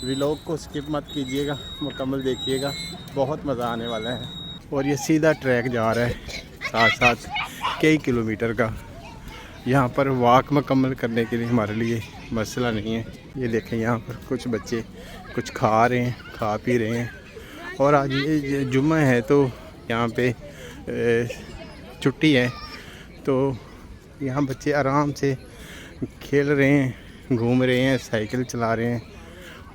Vlog को skip मत कीजिएगा, मुकम्मल देखिएगा, बहुत मज़ा आने वाला है। और ये सीधा ट्रैक जा रहा है साथ साथ कई किलोमीटर का। यहाँ पर वॉक मुकम्मल करने के लिए हमारे लिए मसला नहीं है। ये देखें यहाँ पर कुछ बच्चे कुछ खा रहे हैं, खा पी रहे हैं। और आज ये जुम्मा है तो यहाँ पे छुट्टी है, तो यहाँ बच्चे आराम से खेल रहे हैं, घूम रहे हैं, साइकिल चला रहे हैं।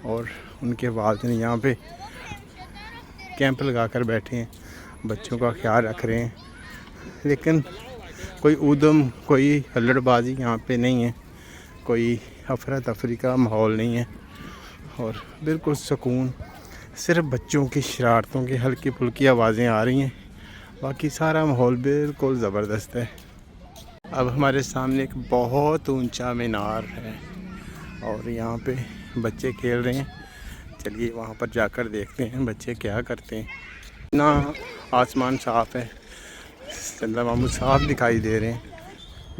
और उनके वालिदैन यहाँ पे कैंप लगा कर बैठे हैं, बच्चों का ख्याल रख रहे हैं। लेकिन कोई ऊधम, कोई हल्लड़बाजी यहाँ पे नहीं है, कोई अफरा तफरी का माहौल नहीं है। और बिल्कुल सुकून, सिर्फ बच्चों की शरारतों की हल्की फुल्की आवाज़ें आ रही हैं, बाकी सारा माहौल बिल्कुल ज़बरदस्त है। अब हमारे सामने एक बहुत ऊंचा मीनार है और यहाँ पे बच्चे खेल रहे हैं। चलिए वहाँ पर जाकर देखते हैं बच्चे क्या करते हैं। ना आसमान साफ़ है, चंदा मामू साफ दिखाई दे रहे हैं।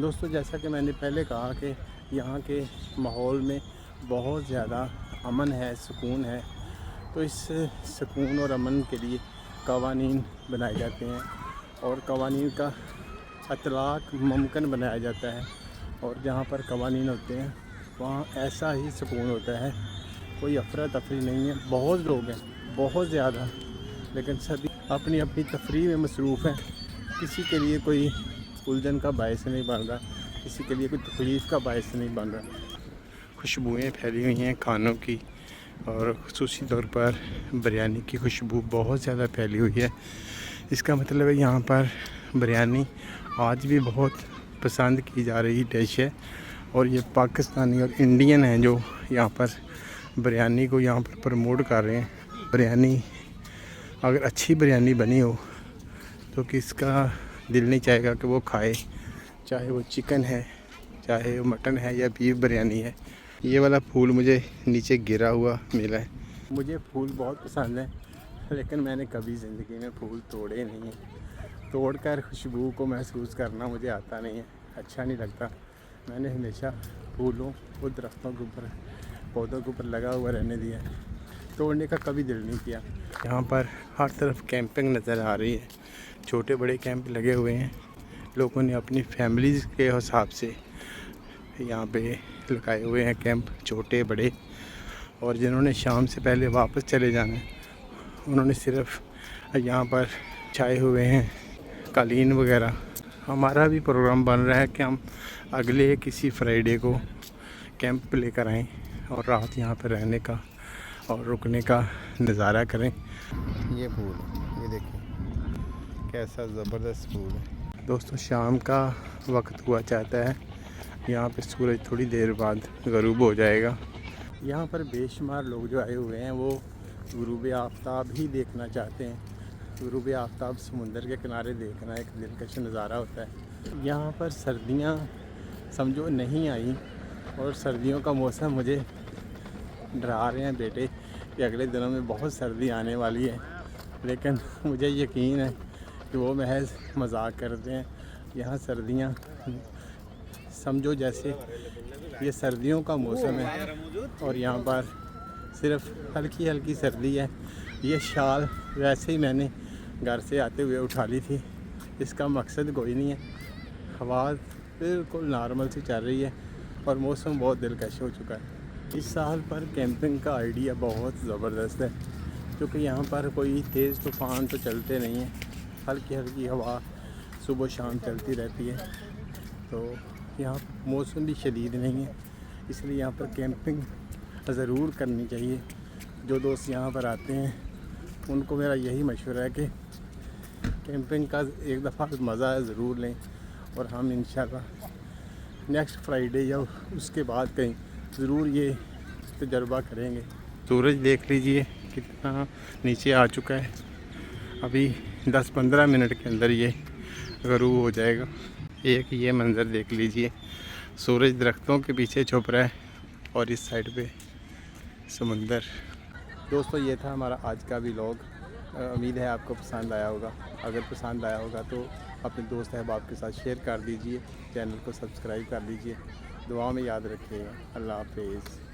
दोस्तों, जैसा कि मैंने पहले कहा कि यहाँ के माहौल में बहुत ज़्यादा अमन है, सुकून है। तो इस सुकून और अमन के लिए कवानीन बनाए जाते हैं और कवानीन का इतलाक़ मुमकिन बनाया जाता है। और जहाँ पर कवानीन होते हैं वहाँ ऐसा ही सुकून होता है, कोई अफरा तफरी नहीं है। बहुत लोग हैं, बहुत ज़्यादा, लेकिन सभी अपनी अपनी तफरीह में मसरूफ़ हैं। किसी के लिए कोई उलझन का बायस नहीं बन रहा, किसी के लिए कोई तकलीफ़ का बायस नहीं बन रहा। खुशबुएँ फैली हुई हैं खानों की, और ख़ुसूसी तौर पर बिरयानी की खुशबू बहुत ज़्यादा फैली हुई है। इसका मतलब है यहाँ पर बिरयानी आज भी बहुत पसंद की जा रही डिश है। और ये पाकिस्तानी और इंडियन हैं जो यहाँ पर बिरयानी को यहाँ पर प्रमोट कर रहे हैं। बिरयानी, अगर अच्छी बिरयानी बनी हो तो किसका दिल नहीं चाहेगा कि वो खाए, चाहे वो चिकन है, चाहे वो मटन है या बीफ बिरयानी है। ये वाला फूल मुझे नीचे गिरा हुआ मिला है। मुझे फूल बहुत पसंद है, लेकिन मैंने कभी ज़िंदगी में फूल तोड़े नहीं हैं। तोड़कर खुशबू को महसूस करना मुझे आता नहीं है, अच्छा नहीं लगता। मैंने हमेशा फूलों और दरख्तों के ऊपर, पौधों के ऊपर लगा हुआ रहने दिया, तोड़ने का कभी दिल नहीं किया। यहाँ पर हर तरफ कैंपिंग नज़र आ रही है, छोटे बड़े कैंप लगे हुए हैं। लोगों ने अपनी फैमिलीज़ के हिसाब से यहाँ पे लगाए हुए हैं कैंप, छोटे बड़े। और जिन्होंने शाम से पहले वापस चले जाना है, उन्होंने सिर्फ यहाँ पर छाए हुए हैं कालीन वगैरह। हमारा भी प्रोग्राम बन रहा है कि हम अगले किसी फ्राइडे को कैंप लेकर आएँ और रात यहाँ पर रहने का और रुकने का नज़ारा करें। ये फूल, ये देखिए कैसा ज़बरदस्त फूल है। दोस्तों, शाम का वक्त हुआ चाहता है, यहाँ पे सूरज थोड़ी देर बाद ग़रूब हो जाएगा। यहाँ पर बेशुमार लोग जो आए हुए हैं वो ग़ुरूब आफ्ताब ही देखना चाहते हैं। ग़ुरूब आफ्ताब समुंदर के किनारे देखना एक दिलकश नज़ारा होता है। यहाँ पर सर्दियाँ समझो नहीं आई, और सर्दियों का मौसम मुझे डरा रहे हैं बेटे कि अगले दिनों में बहुत सर्दी आने वाली है। लेकिन मुझे यकीन है कि वो महज मजाक करते हैं। यहाँ सर्दियाँ समझो जैसे ये सर्दियों का मौसम है और यहाँ पर सिर्फ हल्की हल्की सर्दी है। ये शाल वैसे ही मैंने घर से आते हुए उठा ली थी, इसका मकसद कोई नहीं है। हवा बिल्कुल नॉर्मल सी चल रही है और मौसम बहुत दिलकश हो चुका है। इस साल पर कैंपिंग का आइडिया बहुत ज़बरदस्त है, क्योंकि यहाँ पर कोई तेज़ तूफ़ान तो चलते नहीं हैं, हल्की हल्की हवा सुबह शाम चलती रहती है। तो यहाँ मौसम भी शदीद नहीं है, इसलिए यहाँ पर कैंपिंग ज़रूर करनी चाहिए। जो दोस्त यहाँ पर आते हैं उनको मेरा यही मशवरा है कि कैंपिंग का एक दफ़ा मज़ा ज़रूर लें, और हम इंशाल्लाह नेक्स्ट फ्राइडे या उसके बाद कहीं ज़रूर ये तजर्बा करेंगे। सूरज देख लीजिए कितना नीचे आ चुका है, अभी 10-15 मिनट के अंदर ये ग़रूब हो जाएगा। एक ये मंज़र देख लीजिए, सूरज दरख्तों के पीछे छुप रहा है और इस साइड पे समुंदर। दोस्तों, ये था हमारा आज का व्लॉग। उम्मीद है आपको पसंद आया होगा। अगर पसंद आया होगा तो अपने दोस्त अहबाब के साथ शेयर कर दीजिए, चैनल को सब्सक्राइब कर लीजिए। दुआ में याद रखिएगा। अल्लाह हाफ़िज़।